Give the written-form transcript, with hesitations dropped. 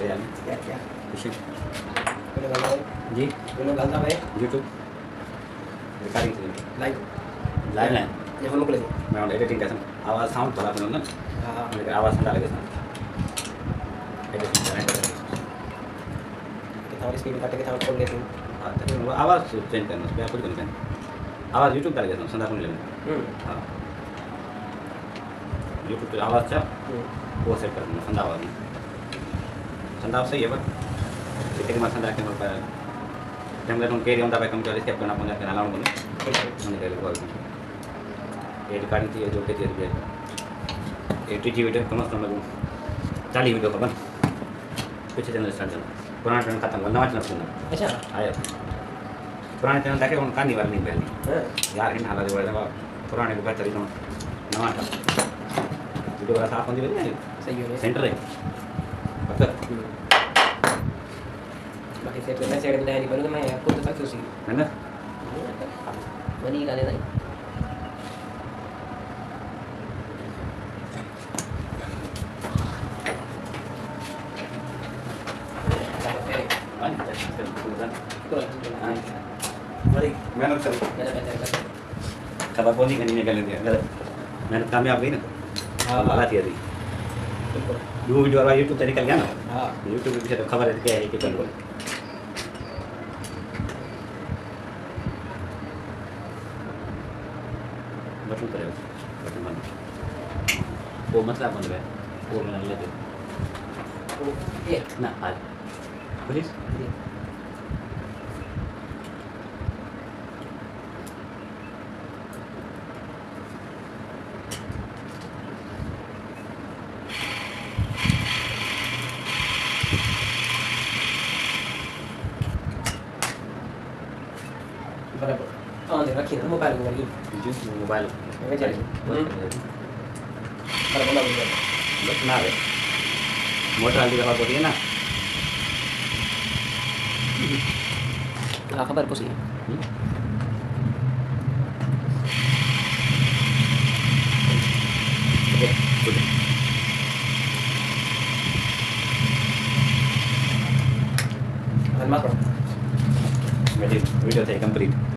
क्या क्या जी डालता है यूट्यूब रिकॉर्डिंग लाइव लाइव है ये हम लोग ले मैं एडिटिंग कैसे आवाज़ साउंड थोड़ा अपने ना हाँ लेकिन आवाज़ ठंडा लगे एडिटिंग थोड़ी स्पीड काट के थोड़ा खोल लेती हूँ हाँ तो वो आवाज़ चेंज करना उसमें कुछ नहीं करना आवाज़ यूट्यूब कर देता हूँ संदा लेना हाँ यूट्यूब पे आवाज़ चाह वो सेट कर दूँगा संदा आवाज़ में संदा सही है पर लेकिन मैं संदा के ऊपर जंगल में केरी होता है कम कर इसके अपना अपना करना लाऊं बोले हमने कर लिया ये रिकॉर्डिंग थी जो के थी ये टीजी वीडियो कम से कम लगूँ 40 वीडियो खबर पीछे चैनल स्टार्ट करना पुराना चैनल खत्म करना नवा चैनल सुनना अच्छा आया पुराने चैनल देखे उन कहानी वाली नहीं पहली यार इन हालत जो है पुराने को बेहतर ही नवा था वीडियो वाला साफ होती है सही है सेंटर है पता बाकी सेट करना सेट में नहीं करूँगा मैं आपको तो सक्सेस ही है ना बनी गाने नहीं मेहनत कर खबर पहुंची करनी निकल लेती है अगर मेहनत कामयाब गई ना हाँ बात ये थी दो वीडियो वाला यूट्यूब से निकल गया ना हाँ यूट्यूब पे तो खबर है क्या है कि चल बोल बटन पर बटन बंद वो मतलब बंद है वो मैंने लेते ये ना आज पुलिस बराबर हाँ दे रखी ना मोबाइल में वाली जो मोबाइल में चली बराबर ना बस ना रे मोटर वाली दफा होती है ना हाँ खबर कुछ नहीं वीडियो थे कंप्लीट